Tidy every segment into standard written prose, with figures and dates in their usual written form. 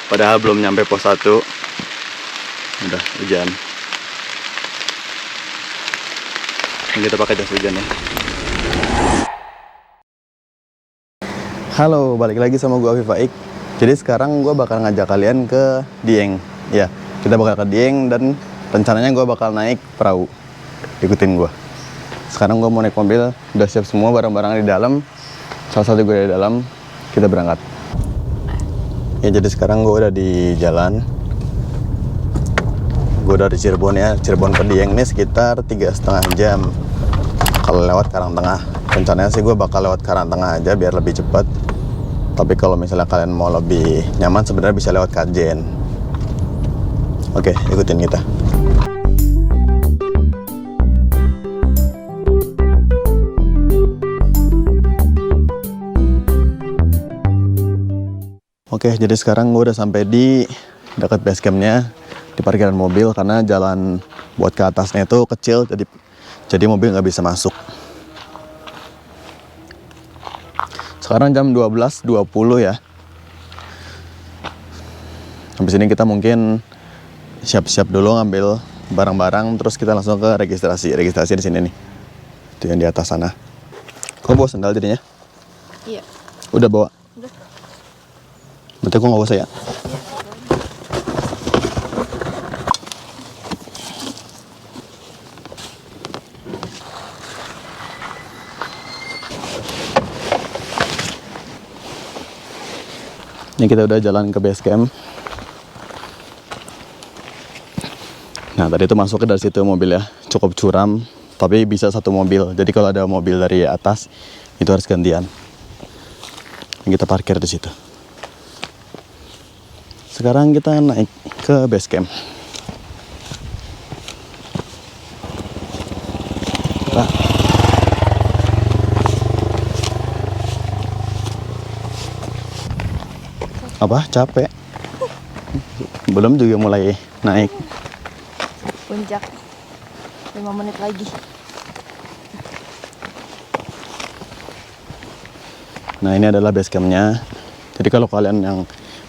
Padahal belum nyampe pos 1 udah hujan. Ini kita pakai jas hujan ya. Halo, balik lagi sama gue Afif Faik. Jadi sekarang gue bakal ngajak kalian ke Dieng. Ya, kita bakal ke Dieng dan rencananya gue bakal naik perahu. Ikutin gue. Sekarang gue mau naik mobil, udah siap semua barang-barang di dalam. Salah satu gue di dalam, kita berangkat. Ya, jadi sekarang gue udah di jalan. Gue dari Cirebon ya, Cirebon ke Dieng ini sekitar 3,5 jam. Kalau lewat Karangtengah, rencananya sih gue bakal lewat Karangtengah aja biar lebih cepat. Tapi kalau misalnya kalian mau lebih nyaman, sebenarnya bisa lewat Kajen. Oke, ikutin kita. Oke, jadi sekarang gue udah sampai di dekat base campnya, di parkiran mobil, karena jalan buat ke atasnya itu kecil, jadi mobil nggak bisa masuk. Sekarang jam 12.20 ya. Habis ini kita mungkin siap-siap dulu ngambil barang-barang, terus kita langsung ke registrasi. Registrasi di sini nih, itu yang di atas sana. Kau bawa sandal jadinya? Iya. Udah bawa? Udah. Berarti aku nggak usah ya? Ini kita udah jalan ke base camp. Nah, tadi itu masuknya dari situ mobil ya, cukup curam, tapi bisa satu mobil. Jadi kalau ada mobil dari atas, itu harus gantian. Ini kita parkir di situ. Sekarang kita naik ke base camp. Nah. Apa? Capek? Belum juga mulai naik. Puncak 5 menit lagi. Nah, ini adalah base campnya. Jadi kalau kalian yang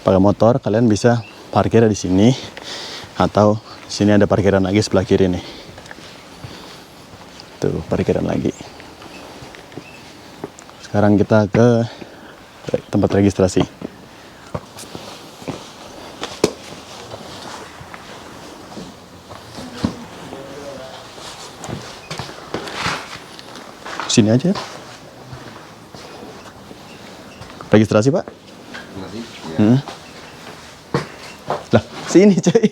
pakai motor, kalian bisa parkir di sini, atau sini ada parkiran lagi sebelah kiri nih. Tuh, parkiran lagi. Sekarang kita ke tempat registrasi. Sini aja. Registrasi, Pak? Ya. Lah, sini coy.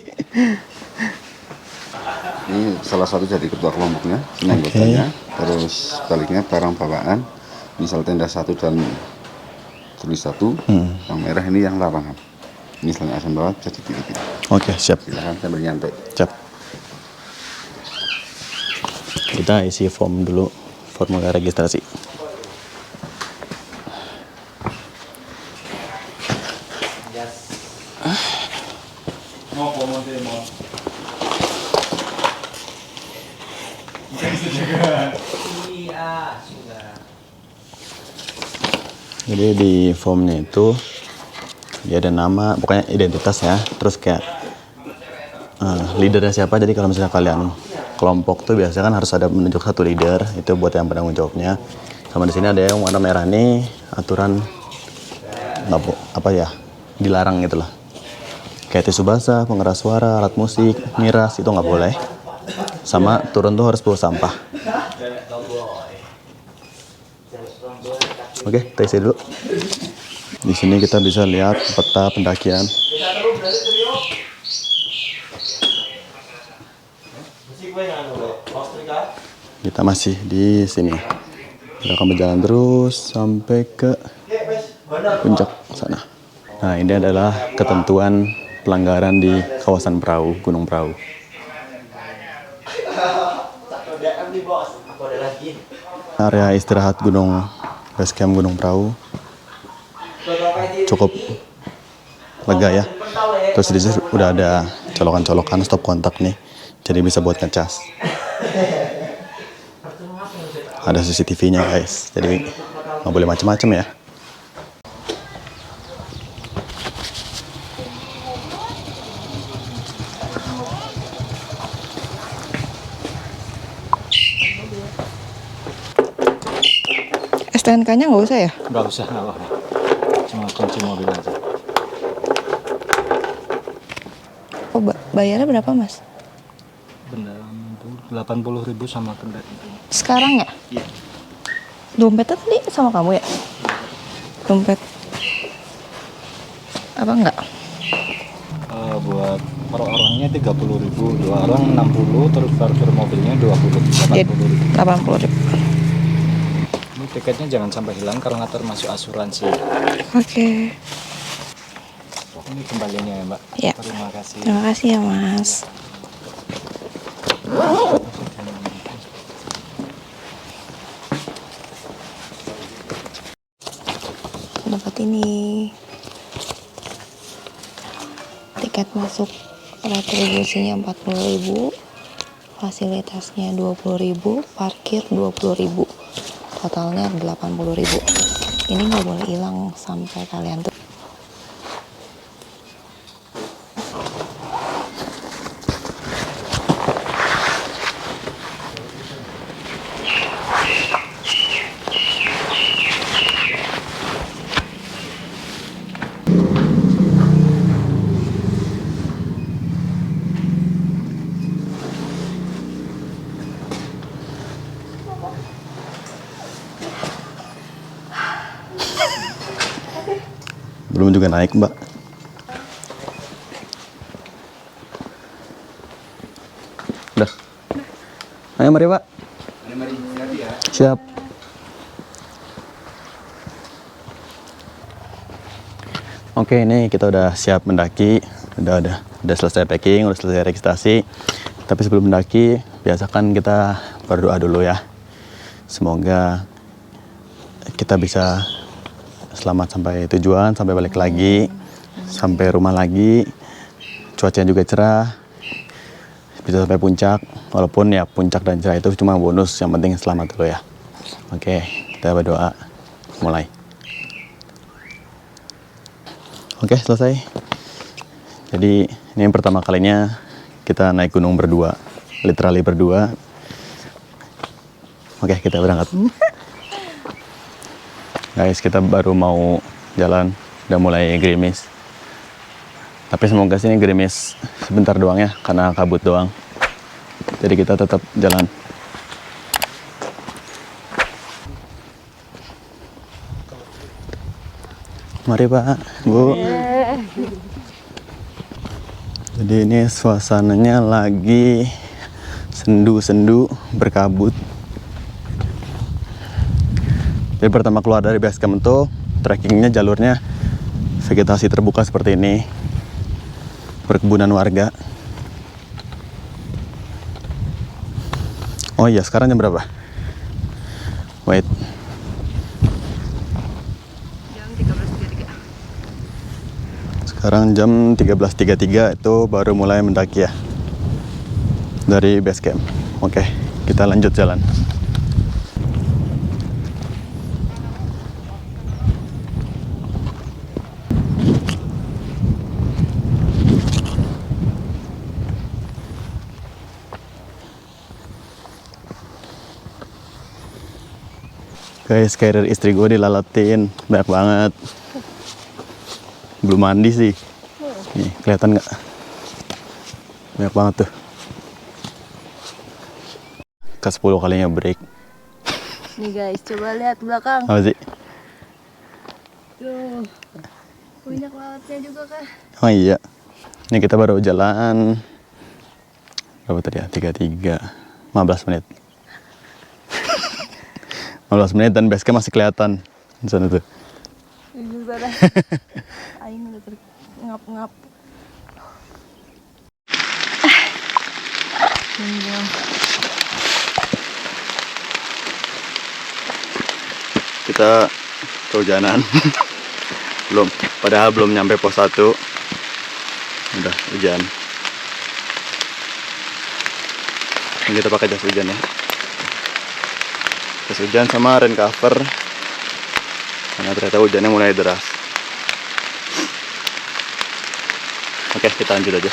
Ini salah satu jadi ketua kelompoknya, ini anggotanya. Terus baliknya barang bawaan, misal tenda 1 dan tulis 1, yang merah ini yang larangan. Ini selain asam bawah bisa dipilih. Oke, siap. Silahkan sambil nyantai. Siap. Kita isi form dulu, formulir registrasi. Jadi di formnya itu dia ada nama, pokoknya identitas ya. Terus kayak leadernya siapa. Jadi kalau misalnya kalian kelompok tuh biasanya kan harus ada menunjuk satu leader, itu buat yang penanggung jawabnya. Sama di sini ada yang warna merah nih, aturan apa ya, dilarang gitu lah. Kayak tisu basah, pengeras suara, alat musik, miras itu nggak boleh. Sama turun tuh harus bawa sampah. Oke, kita isi dulu. Di sini kita bisa lihat peta pendakian. Kita masih di sini. Kita akan berjalan terus sampai ke puncak sana. Nah, ini adalah ketentuan pelanggaran di kawasan perahu, Gunung Perahu. Area istirahat Gunung Base Camp Gunung Perahu cukup lega ya. Terus di sini udah ada colokan-colokan stop kontak nih, jadi bisa buat ngecas. Ada CCTV-nya guys, jadi nggak boleh macam-macam ya. STNK-nya nggak usah ya? Nggak usah, nggak apa-apa. Cuma kunci mobil aja. Oh, bayarnya berapa, Mas? Benda 80.000 sama kendali. Sekarang ya? Iya. Dompetnya tadi sama kamu ya? Dompet apa enggak? Buat per orangnya 30.000, 2 orang 60, terus parkir mobilnya 20, 80.000. 80.000. Ini tiketnya jangan sampai hilang karena termasuk asuransi. Oke. Ini kembaliannya ya, Mbak. Ya. Terima kasih. Terima kasih ya, Mas. Dapat ini. Tiket masuk retribusinya 40.000, fasilitasnya 20.000, parkir 20.000, totalnya 80.000. Ini nggak boleh hilang sampai kalian tuh. Belum juga naik, Mbak. Udah. Ayo mari, Pak. Siap. Oke, ini kita udah siap mendaki. Udah selesai packing, udah selesai registrasi. Tapi sebelum mendaki, biasakan kita berdoa dulu ya. Semoga kita bisa selamat sampai tujuan, sampai balik lagi, sampai rumah lagi, cuacanya juga cerah, bisa sampai puncak. Walaupun ya puncak dan cerah itu cuma bonus, yang penting selamat dulu ya. Oke, kita berdoa, mulai. Oke, selesai. Jadi ini yang pertama kalinya kita naik gunung berdua, literally berdua. Oke, kita berangkat. Guys, kita baru mau jalan, udah mulai gerimis. Tapi semoga sini gerimis sebentar doang ya, karena kabut doang. Jadi kita tetap jalan. Mari Pak, Bu. Jadi ini suasananya lagi sendu-sendu, berkabut. Jadi pertama keluar dari base camp itu trekkingnya jalurnya vegetasi terbuka seperti ini, perkebunan warga. Oh iya, sekarang jam berapa? Wait. Sekarang jam 13.33, itu baru mulai mendaki ya dari base camp. Oke, kita lanjut jalan. Guys, carrier istri gue dilalatin banyak banget. Belum mandi sih. Nih, kelihatan nggak? Banyak banget tuh. Ke-10 kalinya break. Nih guys, coba lihat belakang. Apa sih? Tuh. Banyak lautnya juga kah? Oh iya. Ini kita baru jalan berapa tadi ya? 15 menit. 15 menit dan base camp masih kelihatan di sana tuh. Jujur dah. Aing udah ngap-ngap. Kita kehujanan. Padahal belum nyampe pos 1. Udah hujan. Ini kita pakai jas hujan ya. Jas hujan sama rain cover. Karena ternyata hujannya mulai deras. Oke, kita lanjut aja.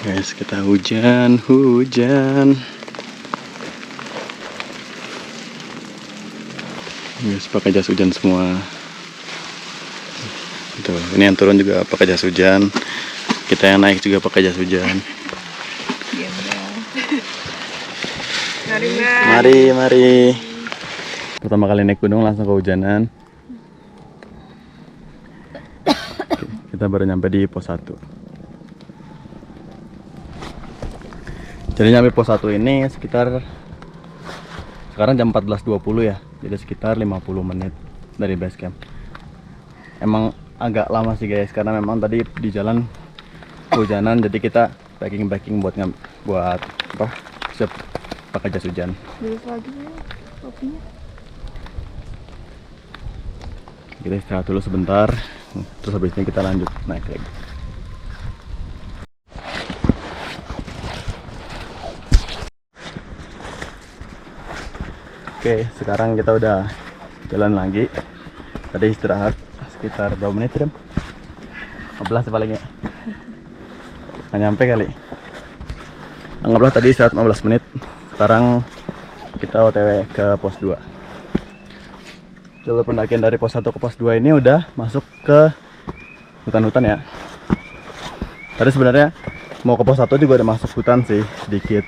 Guys, kita hujan. Guys, pakai jas hujan semua. Tuh, ini yang turun juga pakai jas hujan. Kita yang naik juga pakai jas hujan. Mari. Pertama kali naik gunung langsung kehujanan. Kita baru nyampe di pos 1. Jadi nyampe pos 1 ini sekitar sekarang jam 14.20 ya. Jadi sekitar 50 menit dari base camp. Emang agak lama sih guys, karena memang tadi di jalan kehujanan, jadi kita packing buat apa? Siap pakai jas hujan. Kita istirahat dulu sebentar, terus habis ini kita lanjut naik lagi. Oke, sekarang kita udah jalan lagi. Tadi istirahat sekitar berapa menit, Rem? 15 paling ya. Nggak nyampe kali. Anggaplah tadi istirahat 15 menit. Sekarang kita OTW ke pos 2. Jalur pendakian dari pos 1 ke pos 2 ini udah masuk ke hutan-hutan ya. Tadi sebenarnya mau ke pos 1 juga udah masuk hutan sih, sedikit.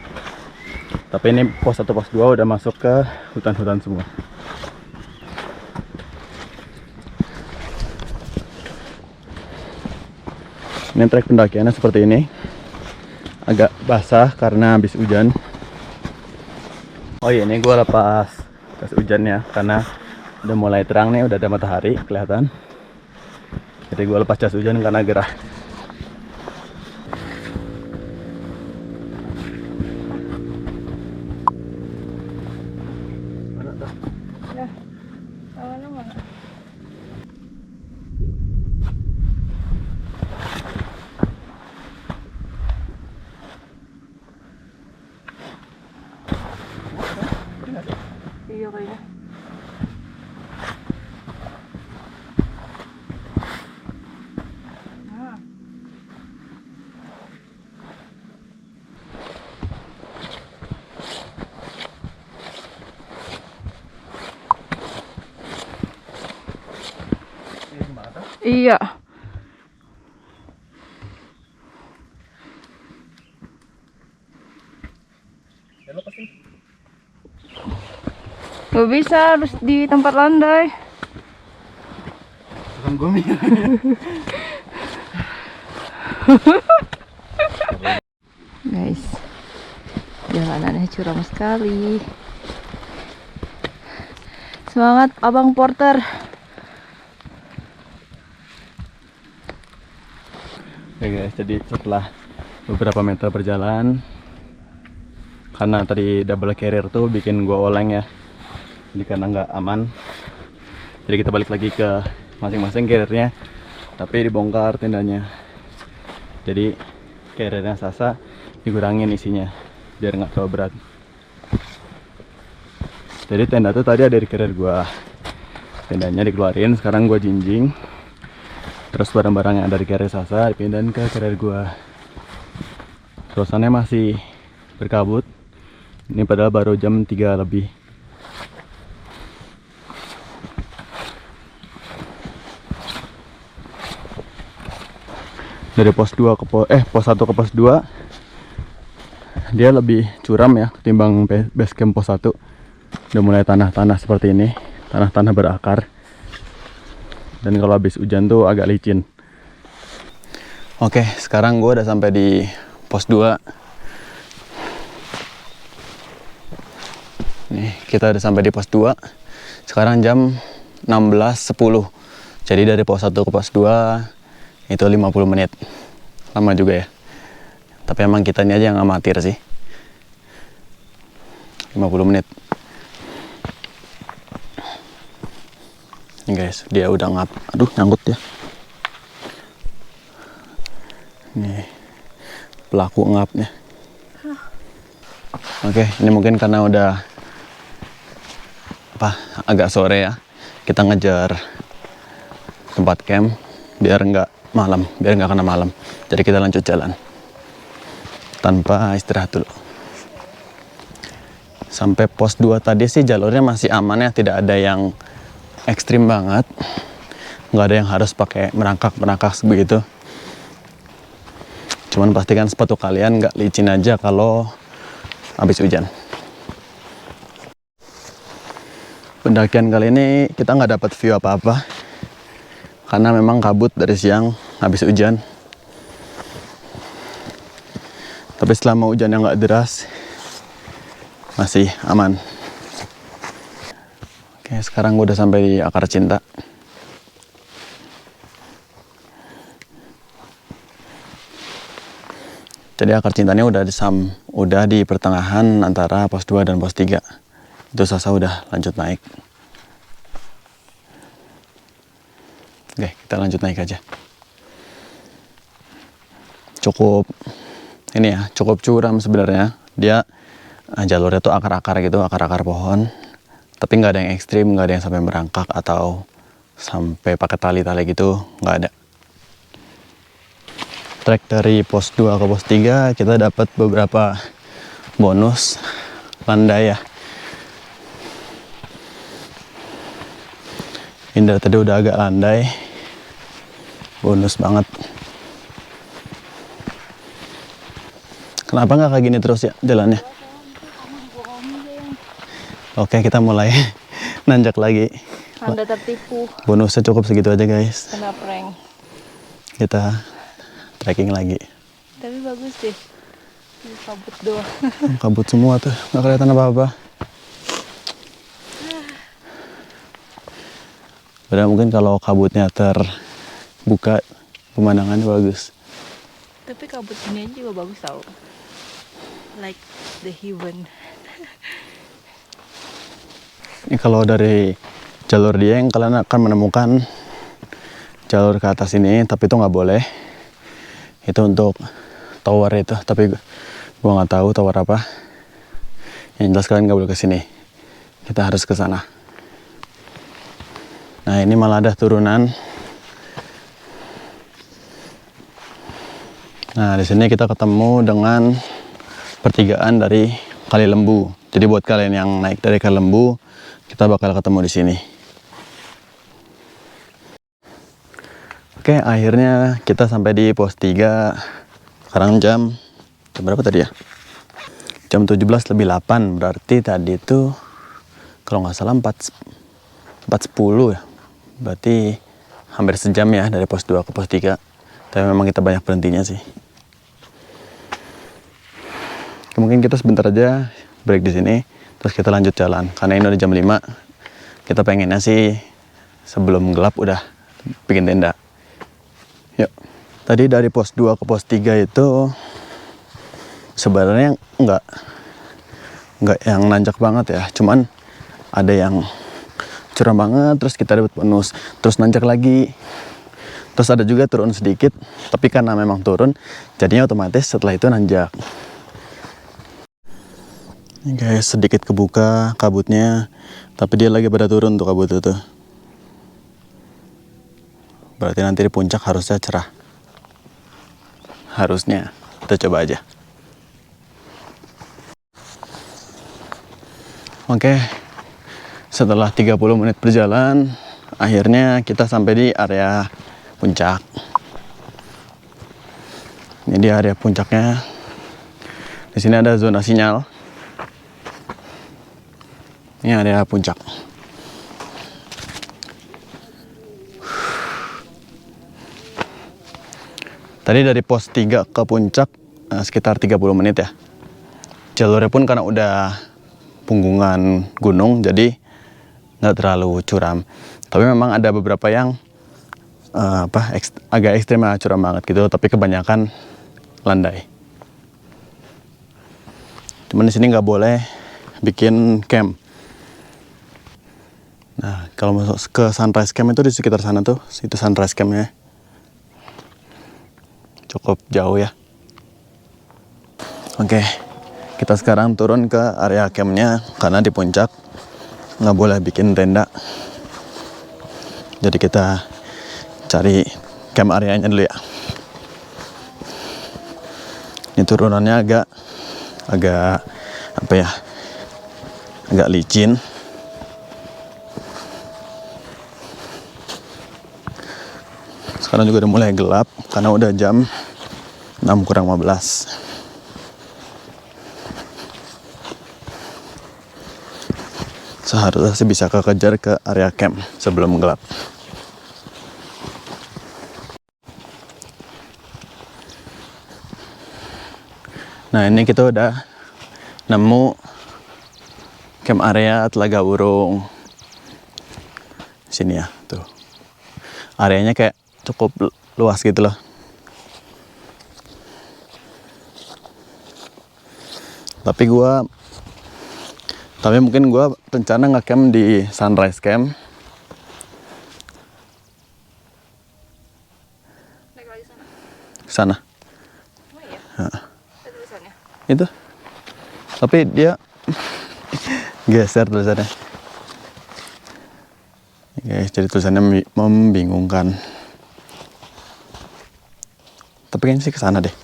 Tapi ini pos 1 pos 2 udah masuk ke hutan-hutan semua. Ini trek pendakiannya seperti ini. Agak basah karena habis hujan. Oh iya, ini gue lepas jas hujan ya, karena udah mulai terang nih, udah ada matahari kelihatan. Jadi gue lepas jas hujan karena gerah. Iya kayaknya. Iya. Gak bisa, harus di tempat landai. Guys, jalanannya curam sekali. Semangat Abang Porter. Oke guys, jadi setelah beberapa meter berjalan, karena tadi double carrier tuh bikin gua oleng ya, jadi karena nggak aman, jadi kita balik lagi ke masing-masing carriernya, tapi dibongkar tendanya. Jadi carriernya Sasa dikurangin isinya biar nggak terlalu berat. Jadi tenda tuh tadi ada di carrier gua, tendanya dikeluarin, sekarang gua jinjing. Terus barang-barang yang ada di carrier Sasa dipindahin ke carrier gua. Suasananya masih berkabut. Ini padahal baru jam 3 lebih. Dari pos 2 ke pos 1 ke pos 2 dia lebih curam ya ketimbang base camp pos 1. Udah mulai tanah-tanah seperti ini, tanah-tanah berakar. Dan kalau habis hujan tuh agak licin. Oke, sekarang gue udah sampai di pos 2. Nih, kita udah sampai di pos 2. Sekarang jam 16.10. Jadi dari pos 1 ke pos 2 itu 50 menit. Lama juga ya. Tapi emang kitanya aja yang amatir sih. 50 menit. Ini guys, dia udah ngap. Aduh, nyangkut ya. Nih, pelaku ngapnya. Oke, ini mungkin karena udah agak sore ya. Kita ngejar tempat camp biar nggak malam, biar nggak kena malam. Jadi kita lanjut jalan tanpa istirahat dulu. Sampai pos 2 tadi sih jalurnya masih aman ya, tidak ada yang ekstrim banget, nggak ada yang harus pakai merangkak begitu. Cuman pastikan sepatu kalian nggak licin aja kalau habis hujan. Pendakian kali ini kita nggak dapat view apa-apa karena memang kabut dari siang habis hujan. Tapi selama hujan yang nggak deras masih aman. Oke, sekarang gue udah sampai di Akar Cinta. Jadi Akar Cintanya udah di pertengahan antara pos 2 dan pos 3. Itu Sasa udah lanjut naik. Oke, kita lanjut naik aja. Cukup curam sebenarnya. Dia jalurnya tuh akar-akar gitu, akar-akar pohon. Tapi nggak ada yang ekstrim, nggak ada yang sampai merangkak atau sampai pakai tali-tali gitu, nggak ada. Trek dari pos 2 ke pos 3 kita dapat beberapa bonus landai ya. Indra tadi udah agak landai, bonus banget. Kenapa nggak kayak gini terus ya jalannya? Oke, kita mulai nanjak lagi. Anda tertipu. Bonusnya cukup segitu aja guys. Kena prank. Kita trekking lagi. Tapi bagus deh. Ini kabut doang. Kabut semua tuh, nggak kelihatan apa-apa. Padahal mungkin kalau kabutnya terbuka, pemandangannya bagus. Tapi kabut ini aja juga bagus tau. Like the heaven. Ini kalau dari jalur Dieng kalian akan menemukan jalur ke atas ini, tapi itu nggak boleh. Itu untuk tower itu, tapi gua nggak tahu tower apa. Yang jelas kalian nggak boleh ke sini. Kita harus ke sana. Nah ini malah ada turunan. Nah di sini kita ketemu dengan pertigaan dari Kali Lembu. Jadi buat kalian yang naik dari Kali Lembu, kita bakal ketemu di sini. Oke, akhirnya kita sampai di pos 3. Sekarang jam berapa tadi ya? Jam 17:08. Berarti tadi itu kalau nggak salah 4.10 ya. Berarti hampir sejam ya dari pos 2 ke pos 3. Tapi memang kita banyak berhentinya sih. Mungkin kita sebentar aja break di sini, terus kita lanjut jalan. Karena ini udah jam 5. Kita pengennya sih sebelum gelap udah bikin tenda. Yuk. Tadi dari pos 2 ke pos 3 itu sebenarnya nggak yang nanjak banget ya. Cuman ada yang curam banget, terus kita dapat bonus, terus nanjak lagi. Terus ada juga turun sedikit, tapi karena memang turun, jadinya otomatis setelah itu nanjak. Ini guys, sedikit kebuka kabutnya, tapi dia lagi pada turun tuh kabut itu. Berarti nanti di puncak harusnya cerah. Harusnya. Kita coba aja. Oke. Setelah 30 menit berjalan, akhirnya kita sampai di area puncak. Ini di area puncaknya. Di sini ada zona sinyal. Ini area puncak. Tadi dari pos 3 ke puncak sekitar 30 menit ya. Jalurnya pun karena udah punggungan gunung, jadi nggak terlalu curam. Tapi memang ada beberapa yang agak ekstrim, curam banget gitu. Tapi kebanyakan landai. Cuman di sini nggak boleh bikin camp. Nah, kalau masuk ke sunrise camp itu di sekitar sana tuh, itu sunrise campnya. Cukup jauh ya. Oke, kita sekarang turun ke area campnya karena di puncak nggak boleh bikin tenda. Jadi kita cari camp areanya dulu ya. Ini turunannya agak agak licin. Sekarang juga udah mulai gelap karena udah jam 6 kurang 15. Seharusnya sih bisa kekejar ke area camp sebelum gelap. Nah, ini kita udah nemu camp area Telaga Burung. Sini ya, tuh. Areanya kayak cukup luas gitu loh. Tapi mungkin gua rencana nge-camp di Sunrise Camp. Naik lagi sana. Sana. Oh iya. Heeh. Ada tulisannya. Itu. Tapi dia geser tulisannya. Guys, jadi tulisannya membingungkan. Tapi kayaknya sih ke sana deh.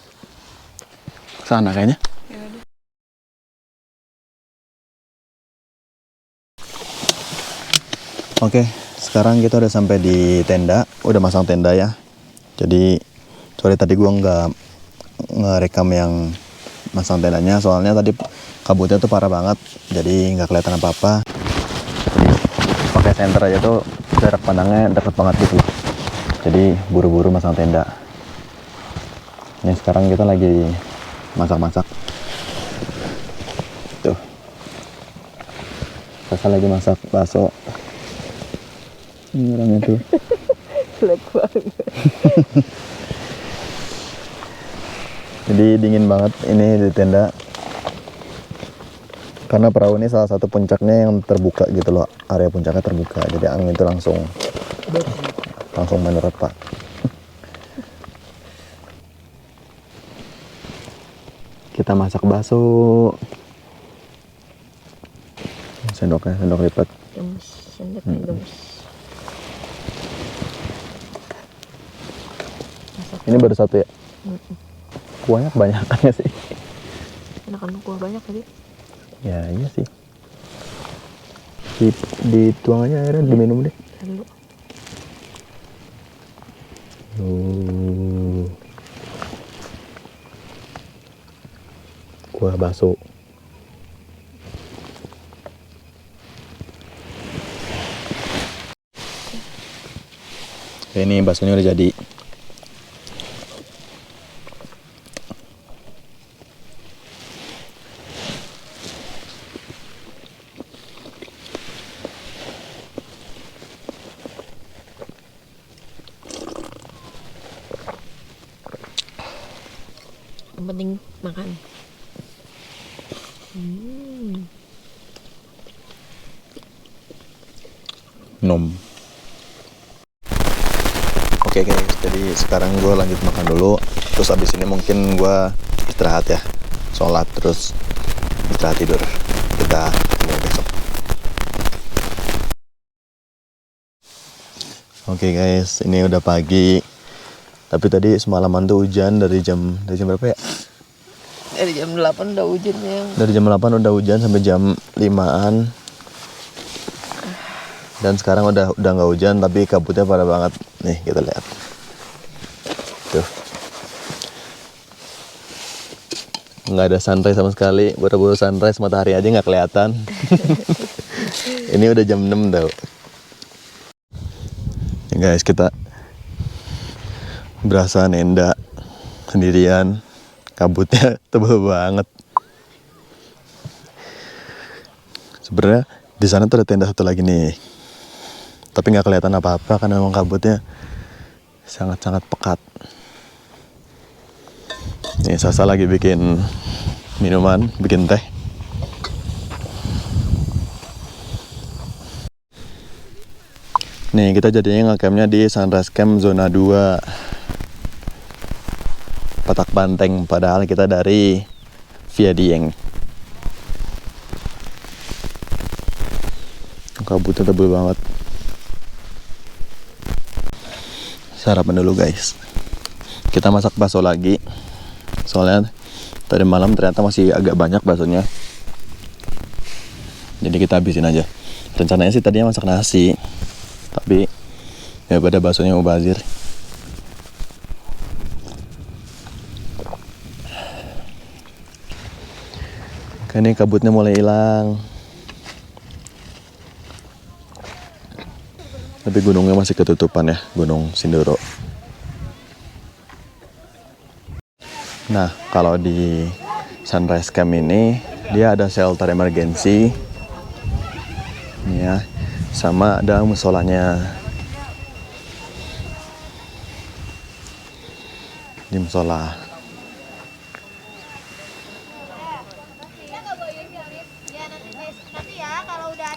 Ke sana kayaknya. Ya udah. Oke, sekarang kita udah sampai di tenda, udah masang tenda ya. Jadi, sorry tadi gua nggak ngerekam yang masang tendanya, soalnya tadi kabutnya tuh parah banget, jadi nggak kelihatan apa-apa. Jadi, pakai senter aja tuh jarak pandangnya deket banget gitu. Jadi buru-buru masang tenda. Ini sekarang kita lagi masak-masak. Tuh, Sasa lagi masak bakso. Ini orangnya tuh. Jelek banget. Jadi dingin banget ini di tenda. Karena perahu ini salah satu puncaknya yang terbuka gitu loh. Area puncaknya terbuka. Jadi angin itu langsung menyerap, Pak. Kita masak bakso. Sendoknya, sendok lipat. Gemes, sendoknya gemes. Ini baru satu ya? Kuahnya kebanyakan sih. Enakan kuah banyak tadi. Ya iya sih. Dituang aja airnya, diminum deh. Lalu. Kuah bakso. Oke, ini baksonya udah jadi. Yang penting makan. Nom. Oke guys, jadi sekarang gue lanjut makan dulu. Terus abis ini mungkin gue istirahat ya, sholat terus istirahat tidur. Kita ketemu besok. Oke guys, ini udah pagi. Tapi tadi semalaman tuh hujan dari jam berapa ya? Dari jam 8 udah hujan ya. Dari jam 8 udah hujan sampai jam 5-an. Dan sekarang udah nggak hujan tapi kabutnya parah banget. Nih kita lihat. Tuh. Nggak ada sunrise sama sekali. Buru-buru sunrise matahari aja nggak kelihatan. Ini udah jam 6 tau. Ya guys, kita berasa nenda sendirian. Kabutnya tebal banget. Sebenarnya di sana tuh ada tenda satu lagi nih. Tapi nggak kelihatan apa-apa karena memang kabutnya sangat-sangat pekat. Nih Sasa lagi bikin minuman, bikin teh. Nih kita jadinya nge-campnya di Sunrise Camp zona 2 Petak Banteng, padahal kita dari Via Dieng. Kabutnya tebel banget. Sarapan dulu guys. Kita masak bakso lagi. Soalnya tadi malam ternyata masih agak banyak baksonya. Jadi kita habisin aja. Rencananya sih tadinya masak nasi. Tapi ya pada baksonya mubazir. Ini kabutnya mulai hilang. Tapi gunungnya masih ketutupan ya, Gunung Sindoro. Nah, kalau di Sunrise Camp ini dia ada shelter emergency. Ini ya, sama ada musolanya. Di musola.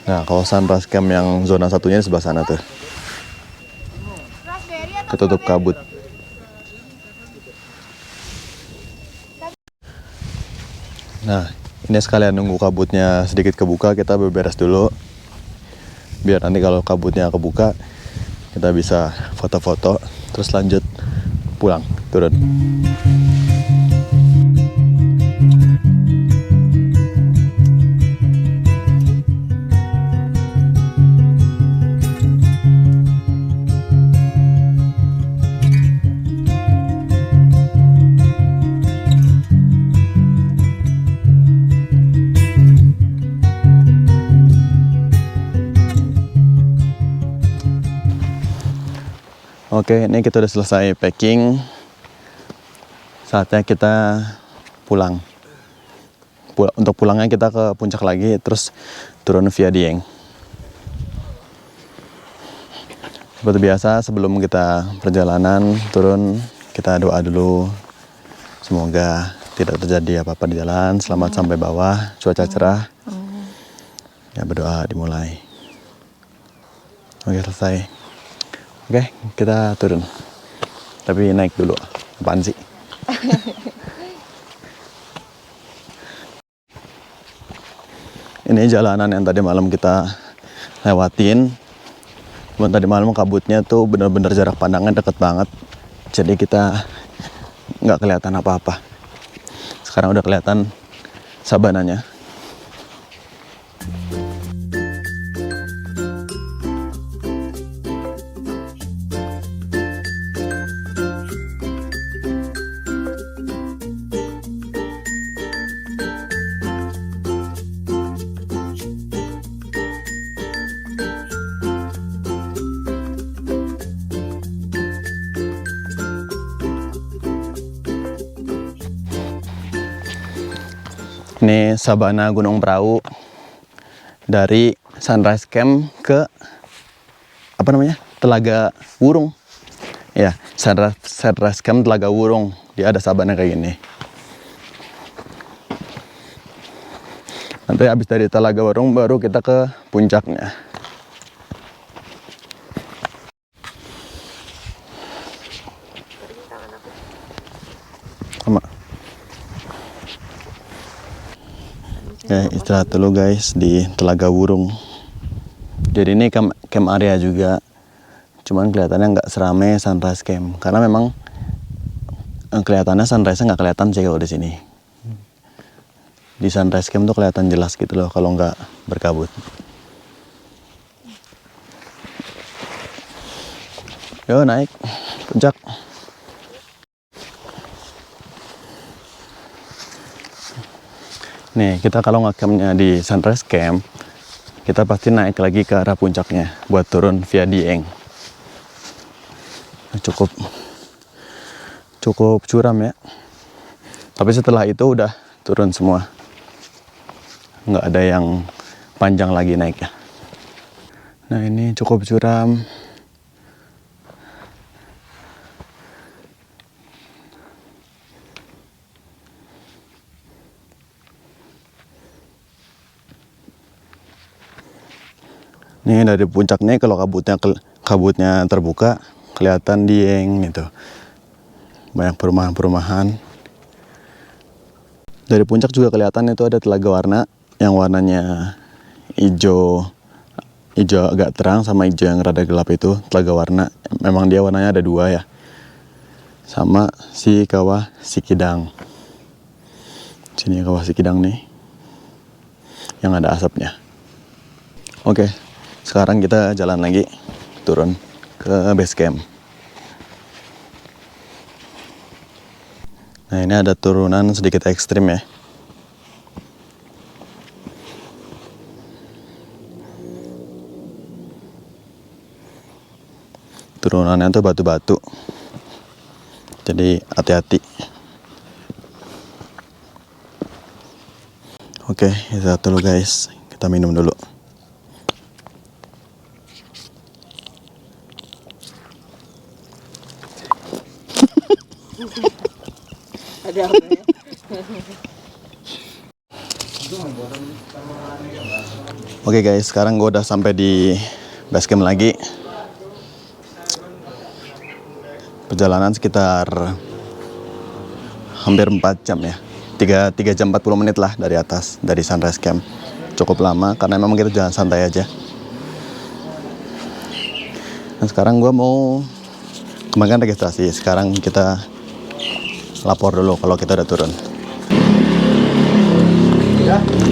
Nah, kalau Sunrise Camp yang zona satunya di sebelah sana tuh. Ketutup kabut. Nah, ini sekalian nunggu kabutnya sedikit kebuka, kita beberes dulu. Biar nanti kalau kabutnya kebuka, kita bisa foto-foto, terus lanjut pulang, turun. Oke, ini kita udah selesai packing. Saatnya kita pulang. Untuk pulangnya kita ke puncak lagi, terus turun via Dieng. Seperti biasa, sebelum kita perjalanan turun, kita doa dulu. Semoga tidak terjadi apa-apa di jalan, selamat sampai bawah, cuaca cerah. Ya, berdoa dimulai. Oke, selesai. Oke, kita turun. Tapi naik dulu. Apaan sih? Ini jalanan yang tadi malam kita lewatin. Cuman tadi malam kabutnya tuh bener-bener jarak pandangnya deket banget. Jadi kita nggak kelihatan apa-apa. Sekarang udah kelihatan sabananya. Ini sabana Gunung Prau dari Sunrise Camp ke apa namanya? Telaga Wurung. Ya, Sunrise Camp Telaga Wurung. Dia ada sabana kayak gini. Nanti habis dari Telaga Wurung baru kita ke puncaknya. Sama. Oke, istirahat dulu guys di Telaga Wurung. Jadi ini camp area juga, cuman kelihatannya nggak serame Sunrise Camp karena memang kelihatannya sunrise-nya nggak kelihatan sih kalau di sini. Di Sunrise Camp tuh kelihatan jelas gitu loh kalau nggak berkabut. Yo, naik puncak. Nih, kita kalau nge-campnya di Sunrise Camp, kita pasti naik lagi ke arah puncaknya buat turun via Dieng. Cukup curam ya. Tapi setelah itu udah turun semua. Nggak ada yang panjang lagi naiknya. Nah, ini cukup curam. Ini dari puncaknya kalau kabutnya terbuka kelihatan Dieng gitu. Banyak perumahan-perumahan. Dari puncak juga kelihatan itu ada telaga warna yang warnanya hijau agak terang sama hijau yang rada gelap itu telaga warna. Memang dia warnanya ada dua ya. Sama si Kawah Sikidang. Sini Kawah Sikidang nih. Yang ada asapnya. Oke. Sekarang kita jalan lagi, turun ke base camp. Nah, ini ada turunan sedikit ekstrim ya. turunannya tuh batu-batu. Jadi hati-hati. Oke, kita dulu guys. Kita minum dulu. Ada apa ya? Oke guys, sekarang gue udah sampai di base camp lagi. Perjalanan sekitar hampir 4 jam ya. 3 jam 40 menit lah dari atas, dari Sunrise Camp. Cukup lama karena memang kita jalan santai aja. Nah sekarang gue mau kembangkan registrasi. Sekarang kita lapor dulu kalau kita udah turun.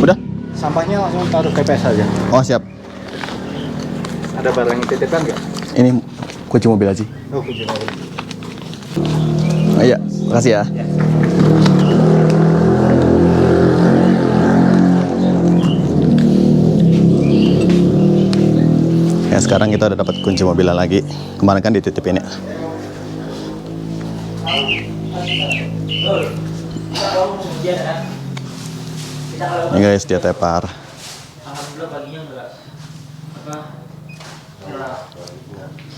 Udah? Sampahnya langsung taruh KPS aja. Oh siap. Ada barang titipan nggak? Ini kunci mobil aja. Oh, kunci mobil. Oh, iya, makasih ya. Ya sekarang kita udah dapat kunci mobilnya lagi. Kemarin kan dititipin ya. Ini guys dia tepar.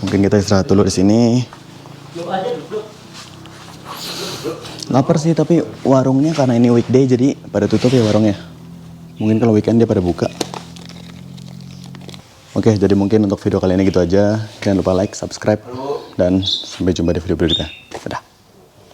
Mungkin kita istirahat dulu di sini. Lapar sih tapi warungnya karena ini weekday jadi pada tutup ya warungnya. Mungkin kalau weekend dia pada buka. Oke, jadi mungkin untuk video kali ini gitu aja. Jangan lupa like, subscribe, dan sampai jumpa di video berikutnya.